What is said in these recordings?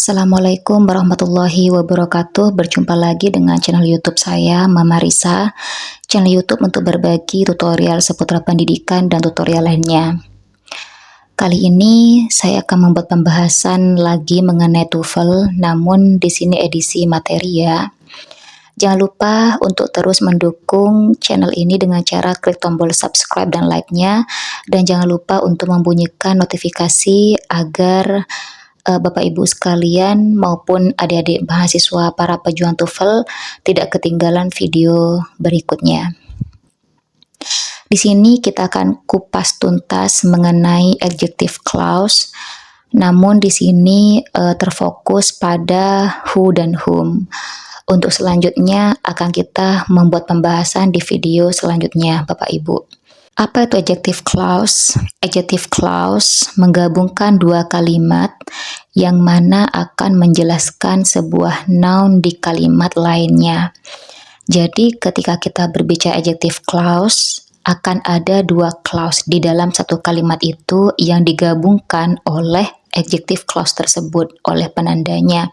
Assalamualaikum warahmatullahi wabarakatuh. Berjumpa lagi dengan channel YouTube saya, Mama Risa. Channel YouTube untuk berbagi tutorial seputar pendidikan dan tutorial lainnya. Kali ini saya akan membuat pembahasan lagi mengenai TOEFL, namun di sini edisi materi ya. Jangan lupa untuk terus mendukung channel ini dengan cara klik tombol subscribe dan like-nya, dan jangan lupa untuk membunyikan notifikasi agar Bapak Ibu sekalian maupun adik-adik mahasiswa para pejuang TOEFL tidak ketinggalan video berikutnya. Di sini kita akan kupas tuntas mengenai adjective clause, namun di sini terfokus pada who dan whom. Untuk selanjutnya akan kita membuat pembahasan di video selanjutnya, Bapak Ibu. Apa itu adjective clause? Adjective clause menggabungkan dua kalimat yang mana akan menjelaskan sebuah noun di kalimat lainnya. Jadi ketika kita berbicara adjective clause, akan ada dua clause di dalam satu kalimat itu yang digabungkan oleh adjective clause tersebut, oleh penandanya.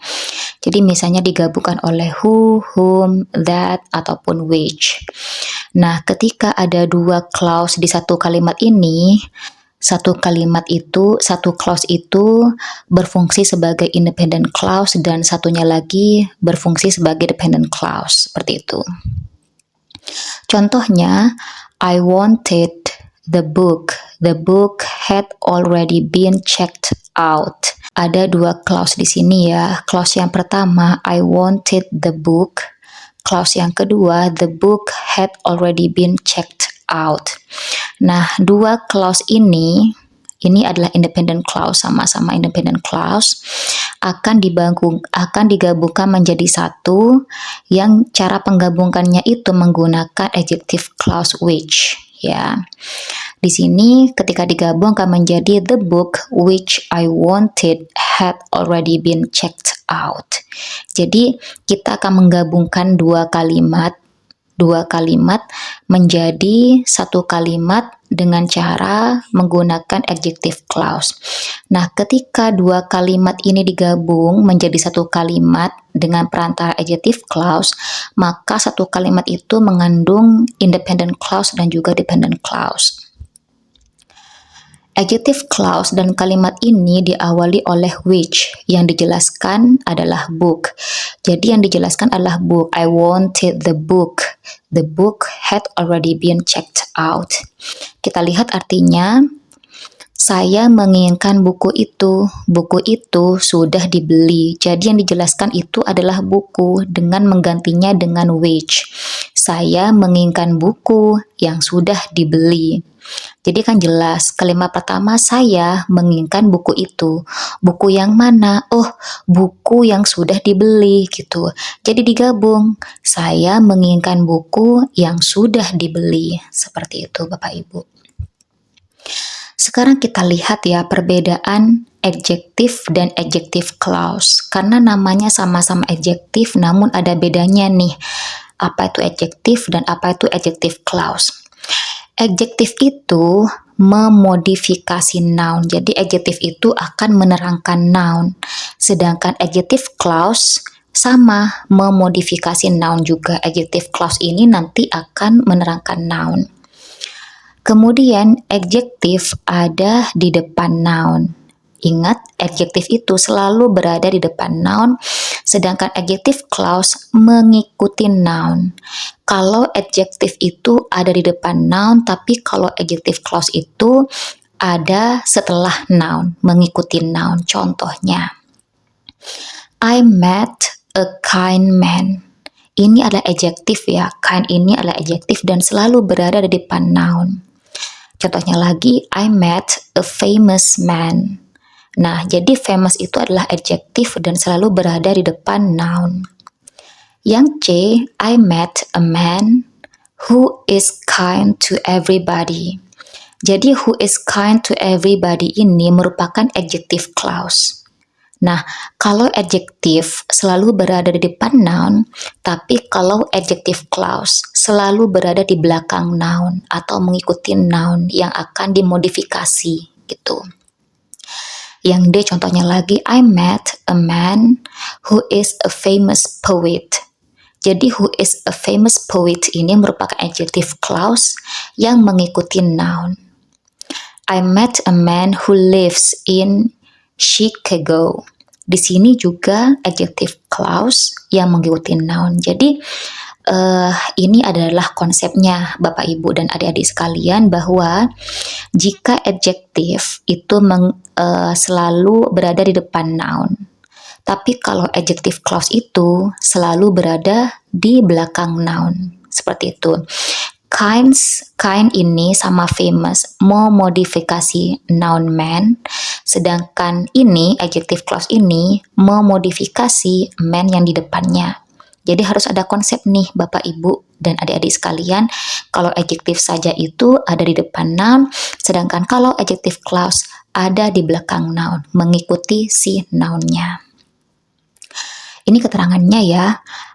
Jadi misalnya digabungkan oleh who, whom, that, ataupun which. Nah, ketika ada dua clause di satu kalimat ini, satu clause itu berfungsi sebagai independent clause dan satunya lagi berfungsi sebagai dependent clause, seperti itu. Contohnya, I wanted the book. The book had already been checked out. Ada dua clause di sini ya. Clause yang pertama, I wanted the book. Clause yang kedua, the book had already been checked out. Nah, dua clause ini adalah independent clause, sama-sama independent clause, akan digabungkan menjadi satu yang cara penggabungannya itu menggunakan adjective clause which, ya. Di sini ketika digabung akan menjadi the book which I wanted had already been checked out. Jadi kita akan menggabungkan dua kalimat menjadi satu kalimat dengan cara menggunakan adjective clause. Nah, ketika dua kalimat ini digabung menjadi satu kalimat dengan perantara adjective clause, maka satu kalimat itu mengandung independent clause dan juga dependent clause. Adjective clause dan kalimat ini diawali oleh which, yang dijelaskan adalah book. Jadi yang dijelaskan adalah book. I wanted the book. The book had already been checked out. Kita lihat artinya, saya menginginkan buku itu. Buku itu sudah dibeli. Jadi yang dijelaskan itu adalah buku dengan menggantinya dengan which. Saya menginginkan buku yang sudah dibeli. Jadi kan jelas, kalimat pertama saya menginginkan buku itu. Buku yang mana? Oh, buku yang sudah dibeli gitu. Jadi digabung, saya menginginkan buku yang sudah dibeli. Seperti itu Bapak Ibu. Sekarang kita lihat ya perbedaan adjective dan adjective clause. Karena namanya sama-sama adjective namun ada bedanya nih. Apa itu adjective dan apa itu adjective clause. Adjective itu memodifikasi noun. Jadi adjective itu akan menerangkan noun. Sedangkan adjective clause sama memodifikasi noun juga. Adjective clause ini nanti akan menerangkan noun. Kemudian adjective ada di depan noun. Ingat, adjective itu selalu berada di depan noun, sedangkan adjective clause mengikuti noun. Kalau adjective itu ada di depan noun, tapi kalau adjective clause itu ada setelah noun, mengikuti noun. Contohnya, I met a kind man. Ini adalah adjective ya, kind ini adalah adjective dan selalu berada di depan noun. Contohnya lagi, I met a famous man. Nah, jadi famous itu adalah adjective dan selalu berada di depan noun. Yang C, I met a man who is kind to everybody. Jadi who is kind to everybody ini merupakan adjective clause. Nah, kalau adjective selalu berada di depan noun, tapi kalau adjective clause selalu berada di belakang noun atau mengikuti noun yang akan dimodifikasi gitu. Yang D contohnya lagi, I met a man who is a famous poet. Jadi who is a famous poet ini merupakan adjective clause yang mengikuti noun. I met a man who lives in Chicago. Di sini juga adjective clause yang mengikuti noun. Jadi ini adalah konsepnya Bapak Ibu dan adik-adik sekalian, bahwa jika adjective itu selalu berada di depan noun, tapi kalau adjective clause itu selalu berada di belakang noun. Seperti itu. Kind ini sama famous memodifikasi noun man, sedangkan ini adjective clause ini memodifikasi man yang di depannya. Jadi harus ada konsep nih Bapak Ibu dan adik-adik sekalian, kalau adjective saja itu ada di depan noun, sedangkan kalau adjective clause ada di belakang noun, mengikuti si nounnya. Ini keterangannya ya.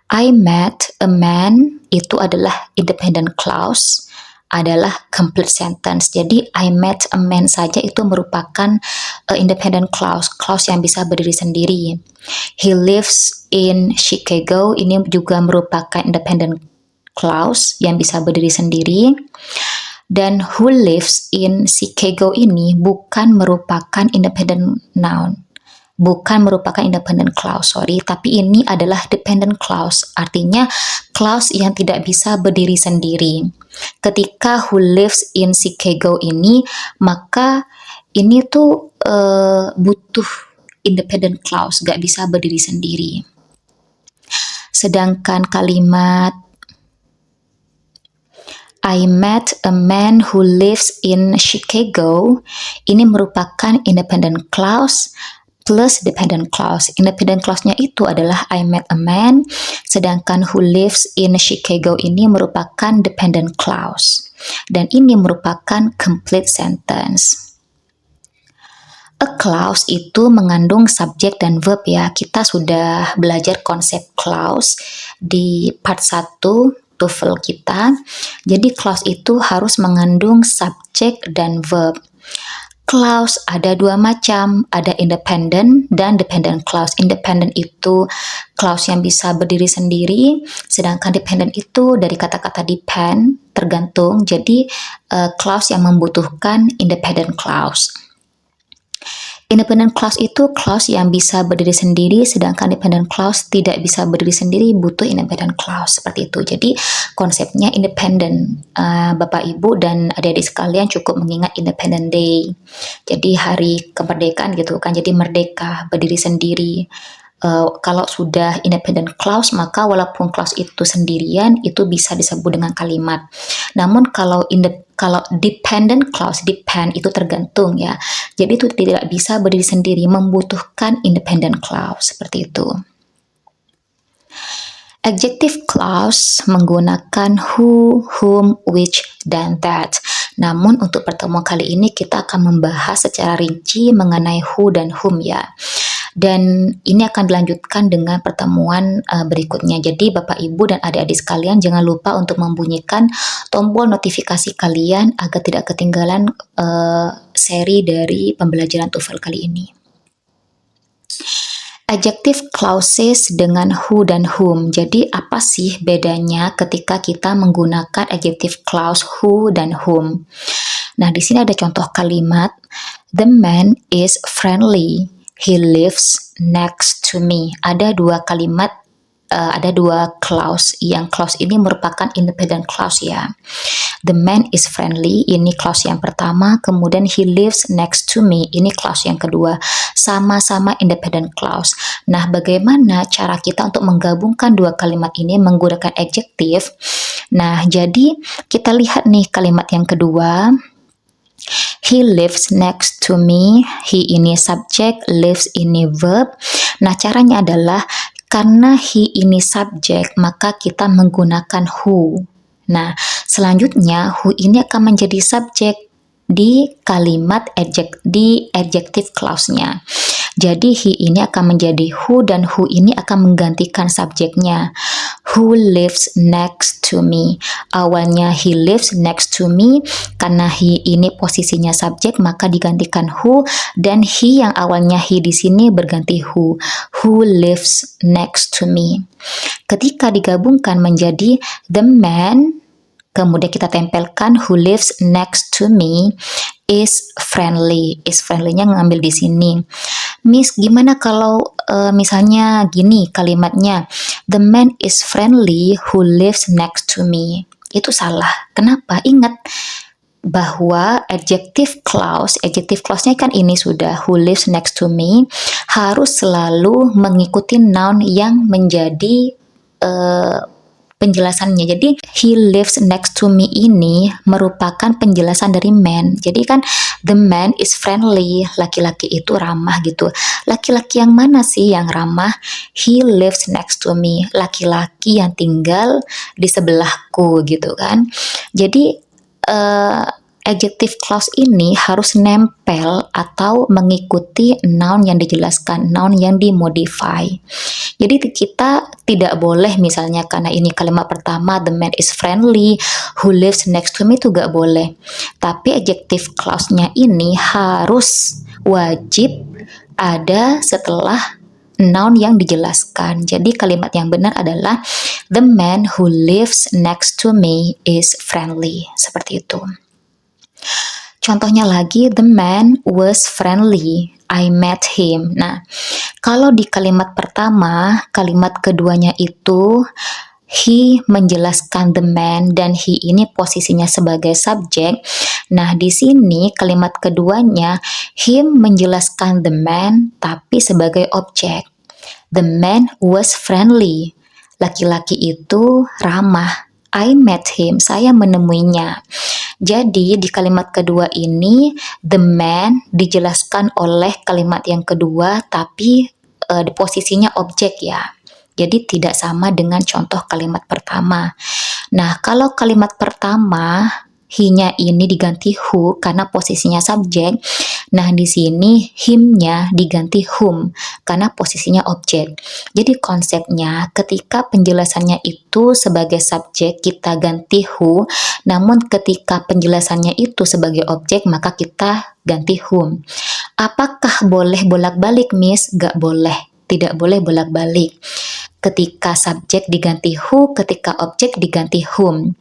I met a man itu adalah independent clause, adalah complete sentence. Jadi I met a man saja itu merupakan independent clause yang bisa berdiri sendiri. He lives in Chicago ini juga merupakan independent clause yang bisa berdiri sendiri. Dan who lives in Chicago ini bukan merupakan independent noun. Bukan merupakan independent clause, tapi ini adalah dependent clause, artinya clause yang tidak bisa berdiri sendiri. Ketika who lives in Chicago ini, maka ini tuh butuh independent clause, gak bisa berdiri sendiri. Sedangkan kalimat I met a man who lives in Chicago ini merupakan independent clause plus dependent clause. Independent clause-nya itu adalah I met a man, sedangkan who lives in Chicago ini merupakan dependent clause. Dan ini merupakan complete sentence. A clause itu mengandung subjek dan verb ya. Kita sudah belajar konsep clause di part 1 TOEFL kita. Jadi clause itu harus mengandung subjek dan verb. Clause ada dua macam, ada independent dan dependent clause. Independent itu clause yang bisa berdiri sendiri, sedangkan dependent itu dari kata-kata depend, tergantung. Jadi clause yang membutuhkan independent clause. Independent clause itu clause yang bisa berdiri sendiri, sedangkan dependent clause tidak bisa berdiri sendiri, butuh independent clause, seperti itu. Jadi konsepnya independent. Bapak Ibu dan adik-adik sekalian cukup mengingat Independent Day. Jadi hari kemerdekaan gitu kan, jadi merdeka, berdiri sendiri. Kalau sudah independent clause, maka walaupun clause itu sendirian, itu bisa disebut dengan kalimat. Namun kalau dependent clause, depend itu tergantung ya. Jadi itu tidak bisa berdiri sendiri, membutuhkan independent clause, seperti itu. Adjective clause menggunakan who, whom, which, dan that. Namun untuk pertemuan kali ini kita akan membahas secara rinci mengenai who dan whom ya. Dan ini akan dilanjutkan dengan pertemuan berikutnya. Jadi Bapak Ibu dan adik-adik sekalian jangan lupa untuk membunyikan tombol notifikasi kalian agar tidak ketinggalan seri dari pembelajaran TOEFL kali ini. Adjective clauses dengan who dan whom. Jadi apa sih bedanya ketika kita menggunakan adjective clause who dan whom? Nah, di sini ada contoh kalimat, the man is friendly. He lives next to me. Ada dua kalimat, ada dua clause. Yang clause ini merupakan independent clause ya. The man is friendly, ini clause yang pertama. Kemudian he lives next to me, ini clause yang kedua. Sama-sama independent clause. Nah, bagaimana cara kita untuk menggabungkan dua kalimat ini menggunakan adjective? Nah, jadi kita lihat nih kalimat yang kedua. He lives next to me. He ini subjek, lives ini verb. Nah, caranya adalah karena he ini subjek, maka kita menggunakan who. Nah, selanjutnya who ini akan menjadi subjek di kalimat di adjective clause-nya. Jadi he ini akan menjadi who dan who ini akan menggantikan subjeknya. who lives next to me. Awalnya he lives next to me, karena he ini posisinya subjek maka digantikan who, dan he yang awalnya he di sini berganti who lives next to me. Ketika digabungkan menjadi the man, kemudian kita tempelkan who lives next to me is friendly. Is friendly-nya ngambil di sini. Miss, gimana kalau misalnya gini kalimatnya, the man is friendly who lives next to me. Itu salah. Kenapa? Ingat bahwa adjective clause-nya kan ini sudah who lives next to me, harus selalu mengikuti noun yang menjadi penjelasannya. Jadi he lives next to me ini merupakan penjelasan dari man. Jadi kan the man is friendly, laki-laki itu ramah gitu. Laki-laki yang mana sih yang ramah? He lives next to me, laki-laki yang tinggal di sebelahku gitu kan. Jadi adjective clause ini harus nempel atau mengikuti noun yang dijelaskan, noun yang dimodify. Jadi kita tidak boleh misalnya karena ini kalimat pertama the man is friendly who lives next to me itu gak boleh. Tapi adjective clause-nya ini harus wajib ada setelah noun yang dijelaskan. Jadi kalimat yang benar adalah the man who lives next to me is friendly. Seperti itu. Contohnya lagi, the man was friendly. I met him. Nah, kalau di kalimat pertama, kalimat keduanya itu he menjelaskan the man dan he ini posisinya sebagai subjek. Nah, di sini kalimat keduanya him menjelaskan the man tapi sebagai objek. The man was friendly. Laki-laki itu ramah. I met him. Saya menemuinya. Jadi di kalimat kedua ini the man dijelaskan oleh kalimat yang kedua tapi di posisinya objek ya. Jadi tidak sama dengan contoh kalimat pertama. Nah, kalau kalimat pertama he-nya ini diganti who karena posisinya subjek. Nah, di sini him-nya diganti whom karena posisinya objek. Jadi konsepnya ketika penjelasannya itu sebagai subjek kita ganti who, namun ketika penjelasannya itu sebagai objek maka kita ganti whom. Apakah boleh bolak-balik, Miss? Gak boleh. Tidak boleh bolak-balik. Ketika subjek diganti who, ketika objek diganti whom.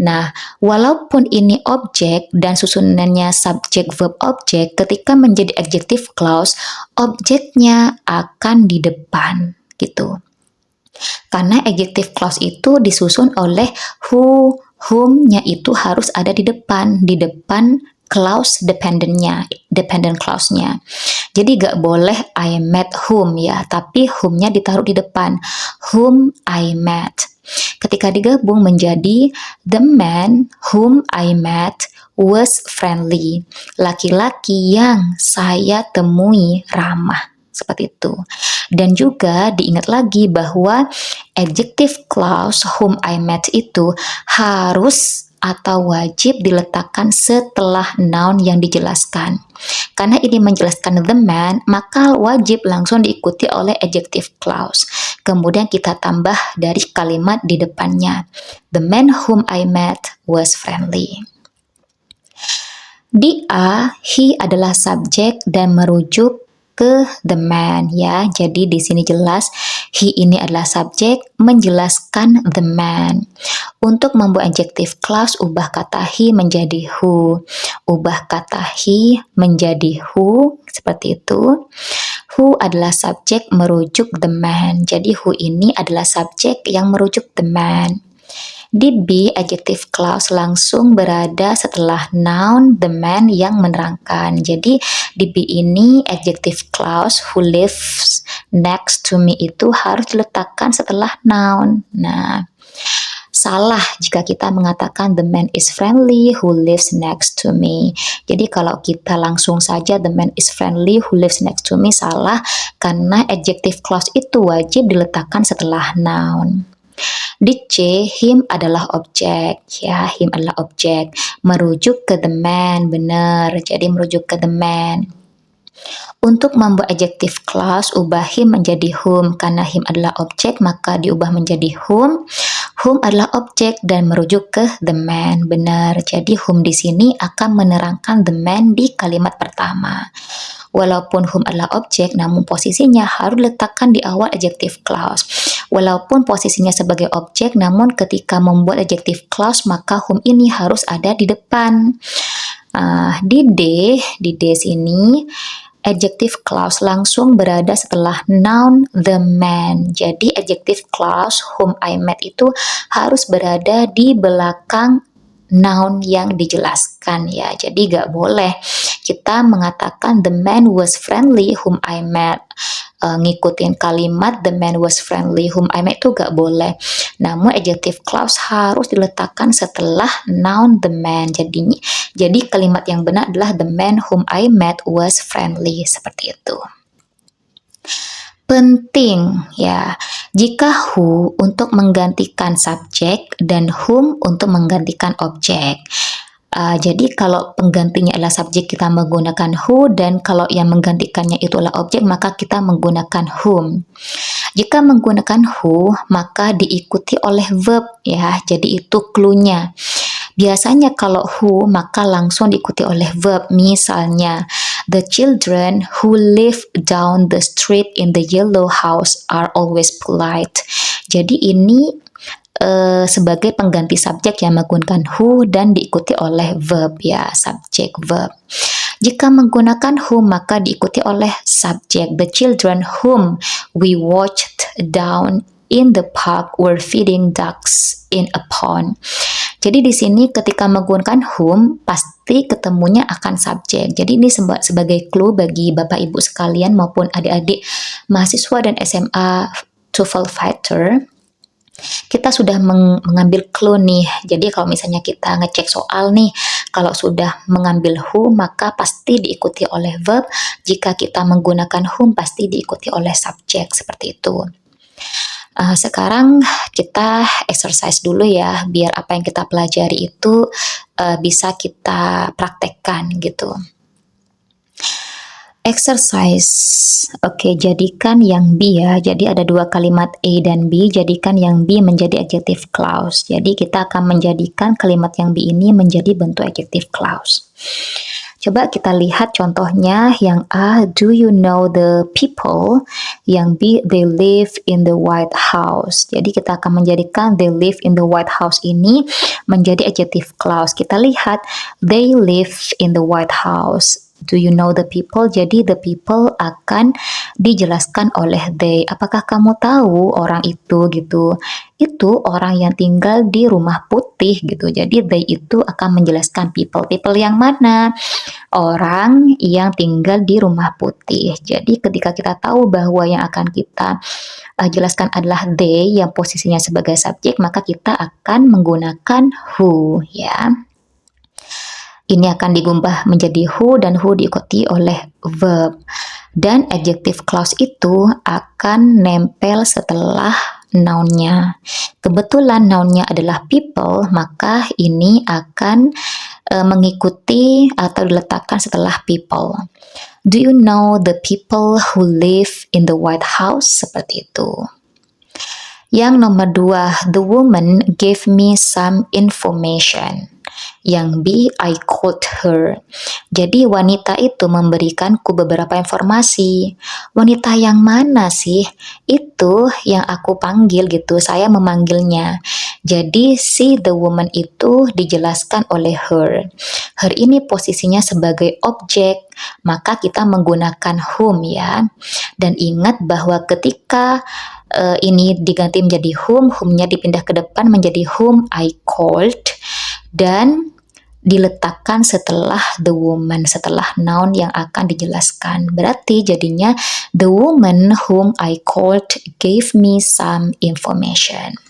Nah, walaupun ini objek dan susunannya subjek verb objek, ketika menjadi adjective clause, objeknya akan di depan gitu. Karena adjective clause itu disusun oleh who, whom-nya itu harus ada di depan clause dependent clause-nya. Jadi gak boleh I met whom ya, tapi whom-nya ditaruh di depan. Whom I met. Ketika digabung menjadi the man whom I met was friendly. Laki-laki yang saya temui ramah. Seperti itu. Dan juga diingat lagi bahwa adjective clause whom I met itu harus atau wajib diletakkan setelah noun yang dijelaskan. Karena ini menjelaskan the man, maka wajib langsung diikuti oleh adjective clause. Kemudian kita tambah dari kalimat di depannya. The man whom I met was friendly. Di A, he adalah subjek dan merujuk ke the man ya. Jadi di sini jelas he ini adalah subjek menjelaskan the man. Untuk membuat adjective clause ubah kata he menjadi who. Ubah kata he menjadi who seperti itu. Who adalah subjek merujuk the man. Jadi who ini adalah subjek yang merujuk the man. Di B, adjective clause langsung berada setelah noun the man yang menerangkan. Jadi di B ini adjective clause who lives next to me itu harus diletakkan setelah noun. Nah, salah jika kita mengatakan the man is friendly who lives next to me. Jadi kalau kita langsung saja the man is friendly who lives next to me salah karena adjective clause itu wajib diletakkan setelah noun. Di C, him adalah objek ya, him adalah objek merujuk ke the man, benar. Jadi merujuk ke the man. Untuk membuat adjective clause, ubah him menjadi whom. Karena him adalah objek, maka diubah menjadi whom. Whom adalah objek dan merujuk ke the man. Benar. Jadi whom di sini akan menerangkan the man di kalimat pertama. Walaupun whom adalah objek, namun posisinya harus diletakkan di awal adjective clause. Walaupun posisinya sebagai objek, namun ketika membuat adjective clause, maka whom ini harus ada di depan. Di D sini, adjective clause langsung berada setelah noun the man. Jadi adjective clause whom I met itu harus berada di belakang noun yang dijelaskan ya. Jadi gak boleh kita mengatakan the man was friendly whom I met. Ngikutin kalimat the man was friendly whom I met itu gak boleh. Namun adjective clause harus diletakkan setelah noun the man. Jadi kalimat yang benar adalah the man whom I met was friendly, seperti itu. Penting ya, jika who untuk menggantikan subjek dan whom untuk menggantikan objek. Jadi kalau penggantinya adalah subjek, kita menggunakan who, dan kalau yang menggantikannya itu adalah objek, maka kita menggunakan whom. Jika menggunakan who, maka diikuti oleh verb ya. Jadi itu clue-nya. Biasanya kalau who, maka langsung diikuti oleh verb. Misalnya, the children who live down the street in the yellow house are always polite. Jadi ini sebagai pengganti subjek yang menggunakan who dan diikuti oleh verb ya, subjek verb. Jika menggunakan whom, maka diikuti oleh subjek. The children whom we watched down in the park were feeding ducks in a pond. Jadi di sini ketika menggunakan whom pasti ketemunya akan subjek. Jadi ini sebagai clue bagi Bapak Ibu sekalian maupun adik-adik mahasiswa dan SMA TOEFL fighter. Kita sudah mengambil clue nih. Jadi kalau misalnya kita ngecek soal nih, kalau sudah mengambil who, maka pasti diikuti oleh verb. Jika kita menggunakan whom, pasti diikuti oleh subjek, seperti itu. Sekarang kita exercise dulu ya, biar apa yang kita pelajari itu bisa kita praktekkan gitu. Exercise. Oke, jadikan yang B ya. Jadi ada dua kalimat A dan B, jadikan yang B menjadi adjective clause. Jadi kita akan menjadikan kalimat yang B ini menjadi bentuk adjective clause. Coba kita lihat contohnya. Yang A, do you know the people? Yang B, they live in the White House. Jadi kita akan menjadikan they live in the White House ini menjadi adjective clause. Kita lihat, they live in the White House. Do you know the people? Jadi the people akan dijelaskan oleh they. Apakah kamu tahu orang itu gitu? Itu orang yang tinggal di rumah putih gitu. Jadi they itu akan menjelaskan people. People yang mana? Orang yang tinggal di rumah putih. Jadi ketika kita tahu bahwa yang akan kita jelaskan adalah they yang posisinya sebagai subjek, maka kita akan menggunakan who ya. Ini akan digubah menjadi who dan who diikuti oleh verb. Dan adjective clause itu akan nempel setelah noun-nya. Kebetulan noun-nya adalah people, maka ini akan mengikuti atau diletakkan setelah people. Do you know the people who live in the White House? Seperti itu. Yang nomor 2, the woman gave me some information. Yang B, I called her. Jadi wanita itu memberikanku beberapa informasi. Wanita yang mana sih? Itu yang aku panggil gitu, saya memanggilnya. Jadi si the woman itu dijelaskan oleh her. Her ini posisinya sebagai objek, maka kita menggunakan whom ya. Dan ingat bahwa ketika ini diganti menjadi whom-nya dipindah ke depan menjadi whom I called, dan diletakkan setelah the woman, setelah noun yang akan dijelaskan. Berarti jadinya the woman whom I called gave me some information.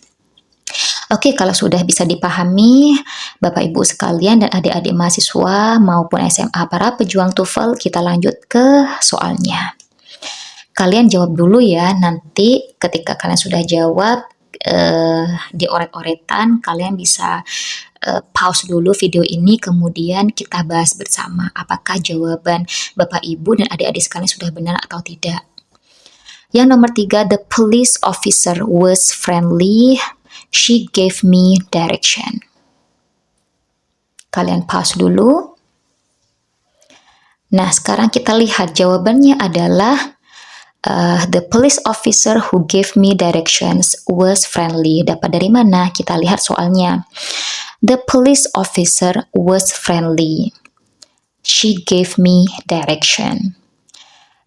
Oke, kalau sudah bisa dipahami Bapak Ibu sekalian dan adik-adik mahasiswa maupun SMA para pejuang TOEFL, kita lanjut ke soalnya. Kalian jawab dulu ya, nanti ketika kalian sudah jawab di oret-oretan kalian bisa pause dulu video ini, kemudian kita bahas bersama apakah jawaban Bapak Ibu dan adik-adik sekalian sudah benar atau tidak. Yang nomor 3, the police officer was friendly. She gave me direction. Kalian pause dulu. Nah, sekarang kita lihat jawabannya adalah the police officer who gave me directions was friendly. Dapat dari mana? Kita lihat soalnya. The police officer was friendly. She gave me direction.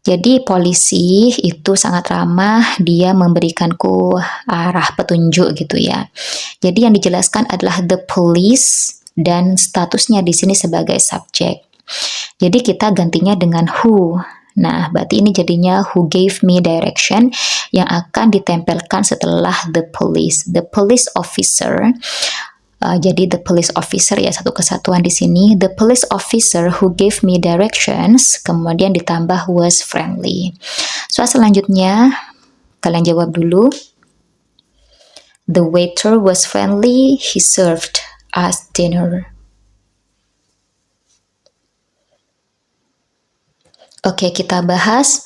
Jadi polisi itu sangat ramah, dia memberikanku arah petunjuk gitu ya. Jadi yang dijelaskan adalah the police dan statusnya di sini sebagai subjek. Jadi kita gantinya dengan who. Nah, berarti ini jadinya who gave me direction yang akan ditempelkan setelah the police. The police officer. Jadi the police officer ya, satu kesatuan di sini. The police officer who gave me directions, kemudian ditambah was friendly. Soal selanjutnya, kalian jawab dulu. The waiter was friendly. He served us dinner. Oke, kita bahas.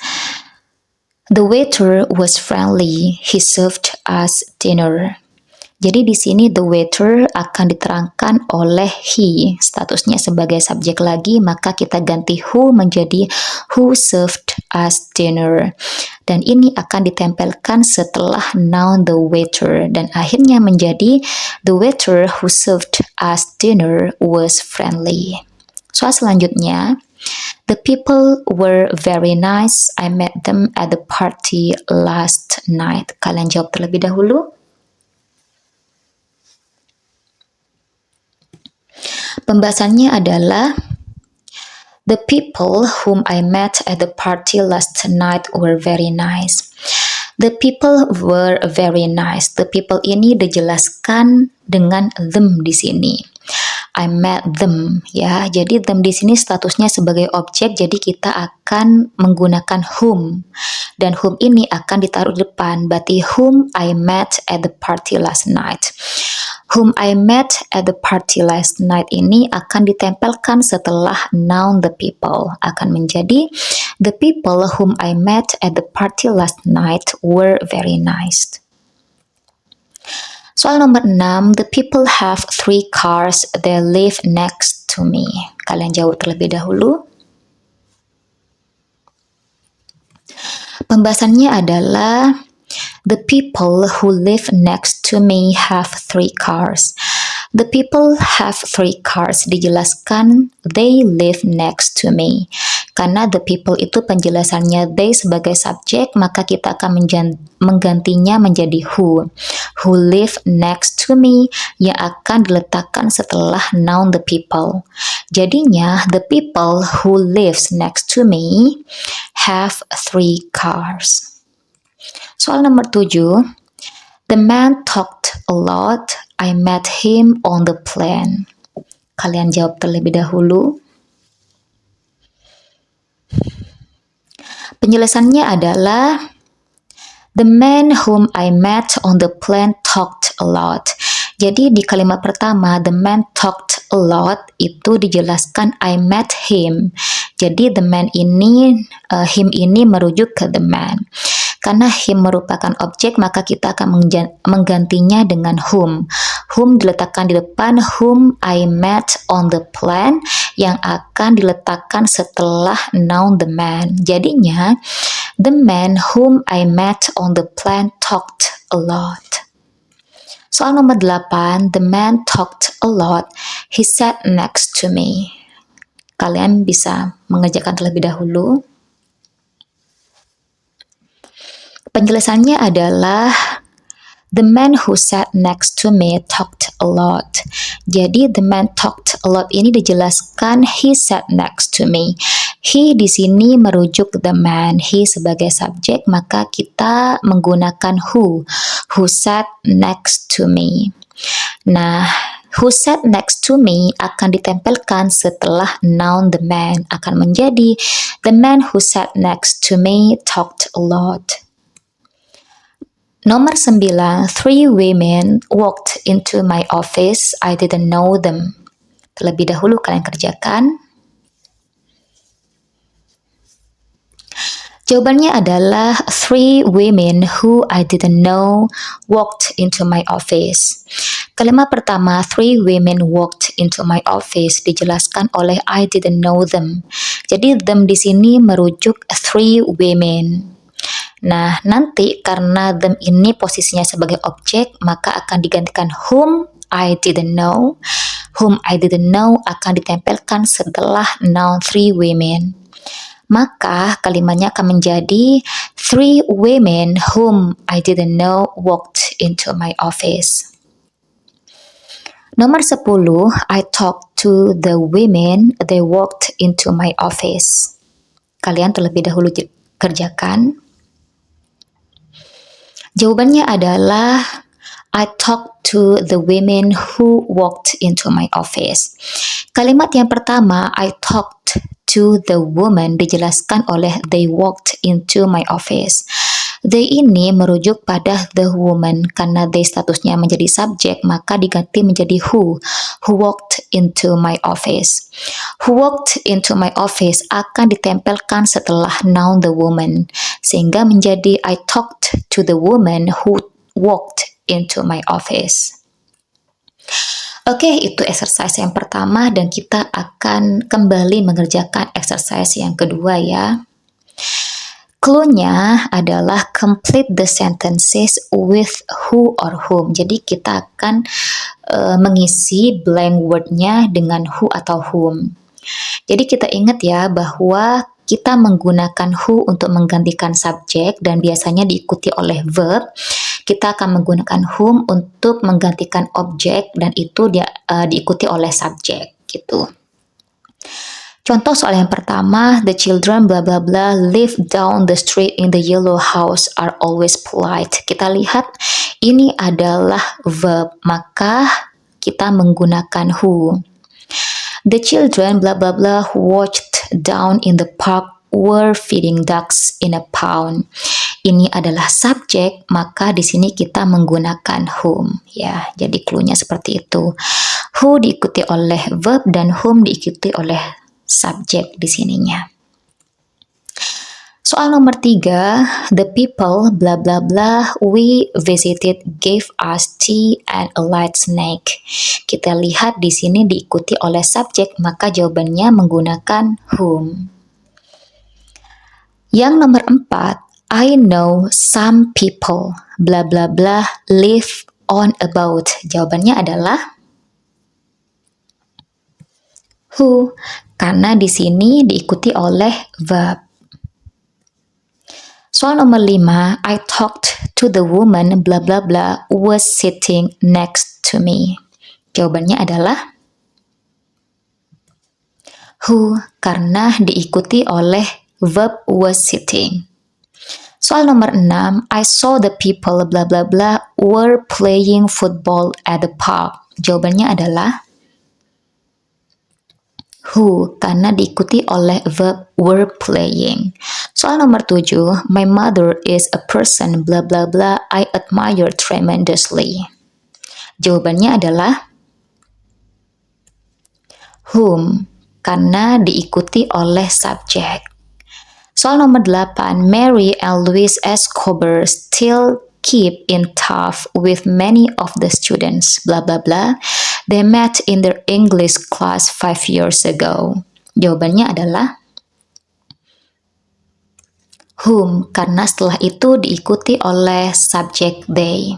The waiter was friendly. He served us dinner. Jadi di sini the waiter akan diterangkan oleh he, statusnya sebagai subjek lagi, maka kita ganti who menjadi who served us dinner. Dan ini akan ditempelkan setelah noun the waiter, dan akhirnya menjadi the waiter who served us dinner was friendly. Soal selanjutnya, the people were very nice. I met them at the party last night. Kalian jawab terlebih dahulu. Pembahasannya adalah the people whom I met at the party last night were very nice. The people were very nice. The people ini dijelaskan dengan them di sini. I met them ya. Jadi them di sini statusnya sebagai objek, jadi kita akan menggunakan whom. Dan whom ini akan ditaruh di depan. Berarti whom I met at the party last night. Whom I met at the party last night ini akan ditempelkan setelah noun the people. Akan menjadi the people whom I met at the party last night were very nice. Soal nomor 6, the people have 3 cars. They live next to me. Kalian jawab terlebih dahulu. Pembahasannya adalah the people who live next to me have 3 cars. The people have 3 cars. Dijelaskan they live next to me. Karena the people itu penjelasannya they sebagai subjek, maka kita akan menggantinya menjadi who. Who live next to me yang akan diletakkan setelah noun the people. Jadinya the people who lives next to me have 3 cars. Soal nomor 7, the man talked a lot. I met him on the plane. Kalian jawab terlebih dahulu. Penjelasannya adalah the man whom I met on the plane talked a lot. Jadi di kalimat pertama, the man talked a lot, itu dijelaskan I met him. Jadi the man ini, him ini merujuk ke the man. Karena him merupakan objek, maka kita akan menggantinya dengan whom. Whom diletakkan di depan whom I met on the plane yang akan diletakkan setelah noun the man. Jadinya, the man whom I met on the plane talked a lot. Soal nomor 8, the man talked a lot. He sat next to me. Kalian bisa mengerjakan terlebih dahulu. Penjelasannya adalah the man who sat next to me talked a lot. Jadi the man talked a lot ini dijelaskan he sat next to me. He di sini merujuk the man. He sebagai subjek, maka kita menggunakan who sat next to me. Nah, who sat next to me akan ditempelkan setelah noun the man, akan menjadi the man who sat next to me talked a lot. Nomor 9, three women walked into my office. I didn't know them. Terlebih dahulu kalian kerjakan. Jawabannya adalah three women who I didn't know walked into my office. Kalimat pertama, three women walked into my office, dijelaskan oleh I didn't know them. Jadi them di sini merujuk three women. Nah, nanti karena them ini posisinya sebagai objek, maka akan digantikan whom I didn't know. Whom I didn't know akan ditempelkan setelah noun three women. Maka kalimatnya akan menjadi three women whom I didn't know walked into my office. Nomor 10, I talked to the women, they walked into my office. Kalian terlebih dahulu kerjakan. Jawabannya adalah I talked to the women who walked into my office. Kalimat yang pertama, I talked to the woman, dijelaskan oleh they walked into my office. They ini merujuk pada the woman. Karena they statusnya menjadi subjek, maka diganti menjadi who walked into my office. Who walked into my office akan ditempelkan setelah noun the woman, sehingga menjadi I talked to the woman who walked into my office. Oke, itu exercise yang pertama dan kita akan kembali mengerjakan exercise yang kedua ya. Clue-nya adalah complete the sentences with who or whom. Jadi kita akan mengisi blank word-nya dengan who atau whom. Jadi kita ingat ya bahwa kita menggunakan who untuk menggantikan subjek dan biasanya diikuti oleh verb. Kita akan menggunakan whom untuk menggantikan objek dan itu diikuti oleh subjek gitu. Contoh soal yang pertama, the children blah blah blah live down the street in the yellow house are always polite. Kita lihat ini adalah verb, maka kita menggunakan who. The children blah blah blah watched down in the park were feeding ducks in a pond. Ini adalah subjek, maka di sini kita menggunakan whom ya. Jadi clue-nya seperti itu. Who diikuti oleh verb dan whom diikuti oleh subjek di sininya. Soal nomor 3, the people blah blah blah we visited gave us tea and a light snake. Kita lihat di sini diikuti oleh subjek, maka jawabannya menggunakan whom. Yang nomor 4, I know some people blah blah blah live on a boat. Jawabannya adalah who, karena di sini diikuti oleh verb. Soal nomor 5, I talked to the woman blah blah blah was sitting next to me. Jawabannya adalah who, karena diikuti oleh verb was sitting. Soal nomor 6, I saw the people blah blah blah were playing football at the park. Jawabannya adalah who, karena diikuti oleh verb were playing. Soal nomor 7, my mother is a person blah blah blah I admire tremendously. Jawabannya adalah whom, karena diikuti oleh subjek. Soal nomor 8, Mary and Luis Escobar still keep in touch with many of the students, blah blah blah. They met in their English class 5 years ago. Jawabannya adalah whom, karena setelah itu diikuti oleh subjek they.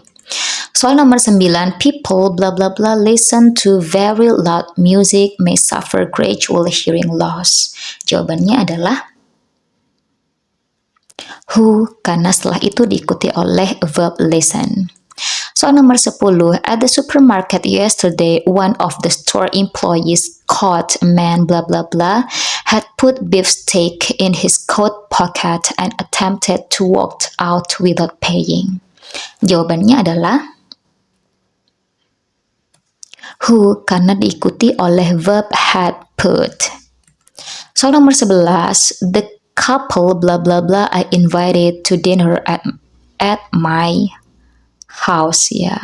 Soal nomor 9, people blah blah blah listen to very loud music may suffer gradual hearing loss. Jawabannya adalah who, karena setelah itu diikuti oleh verb listen. Soal nomor 10, at the supermarket yesterday, one of the store employees caught a man blah blah blah had put beef steak in his coat pocket and attempted to walk out without paying. Jawabannya adalah who, karena diikuti oleh verb had put. Soal nomor 11, the couple blah blah blah I invited to dinner at my house ya.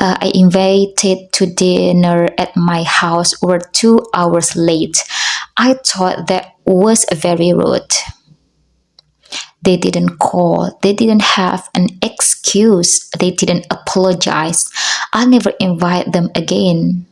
I invited to dinner at my house were 2 hours late. I thought that was very rude. They didn't call, they didn't have an excuse, they didn't apologize. I'll never invite them again.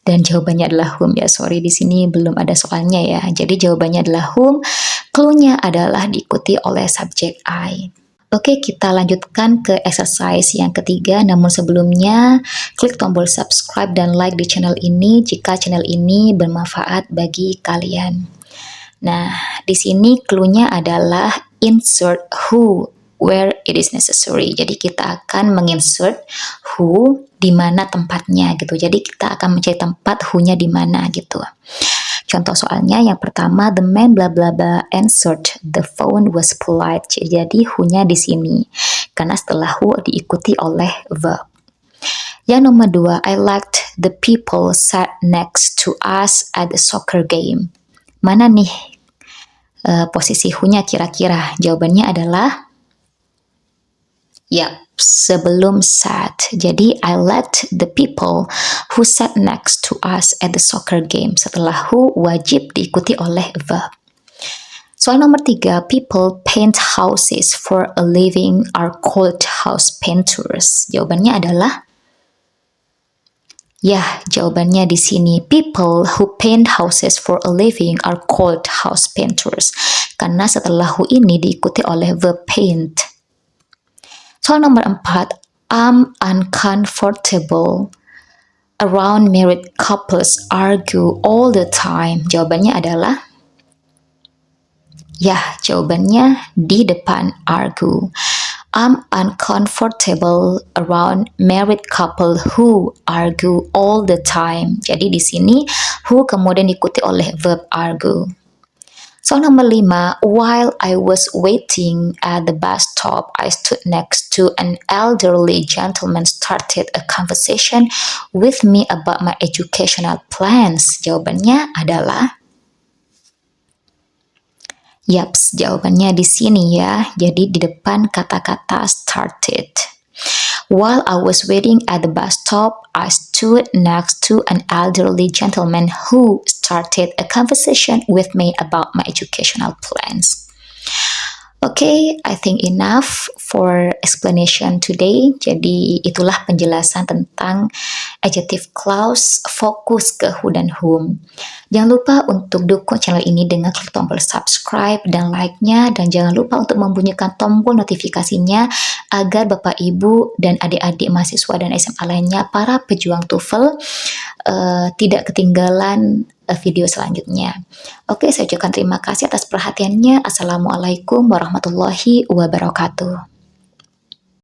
Dan jawabannya adalah whom ya. Sorry, di sini belum ada soalnya ya. Jadi jawabannya adalah whom. Clue-nya adalah diikuti oleh subjek I. Oke, kita lanjutkan ke exercise yang ketiga. Namun sebelumnya, klik tombol subscribe dan like di channel ini jika channel ini bermanfaat bagi kalian. Nah, di sini clue-nya adalah insert who where it is necessary. Jadi kita akan menginsert who di mana tempatnya gitu. Jadi kita akan mencari tempat who-nya di mana gitu. Contoh soalnya yang pertama, the man bla bla bla answered the phone was polite. Jadi who-nya di sini karena setelah who diikuti oleh verb. Yang nomor dua, I liked the people sat next to us at the soccer game. Mana nih posisi who-nya kira-kira? Jawabannya adalah sebelum sat. Jadi I liked the people who sat next to us at the soccer game. Setelah who wajib diikuti oleh verb. Soal nomor 3, people paint houses for a living are called house painters. Jawabannya adalah jawabannya di sini people who paint houses for a living are called house painters. Karena setelah who ini diikuti oleh verb paint. Soal nomor 4, I'm uncomfortable around married couples argue all the time. Jawabannya adalah jawabannya di depan argue. I'm uncomfortable around married couple who argue all the time. Jadi di sini who kemudian diikuti oleh verb argue. Soal nomor 5, while I was waiting at the bus stop, I stood next to an elderly gentleman started a conversation with me about my educational plans. Jawabannya adalah jawabannya di sini ya. Jadi di depan kata-kata started. While I was waiting at the bus stop, I stood next to an elderly gentleman who started a conversation with me about my educational plans. Okay, I think enough for explanation today. Jadi itulah penjelasan tentang adjective clause, fokus ke who dan whom. Jangan lupa untuk dukung channel ini dengan klik tombol subscribe dan like-nya, dan jangan lupa untuk membunyikan tombol notifikasinya agar Bapak Ibu dan adik-adik mahasiswa dan SMA lainnya, para pejuang TOEFL, tidak ketinggalan video selanjutnya. Oke, saya ucapkan terima kasih atas perhatiannya. Assalamualaikum warahmatullahi wabarakatuh.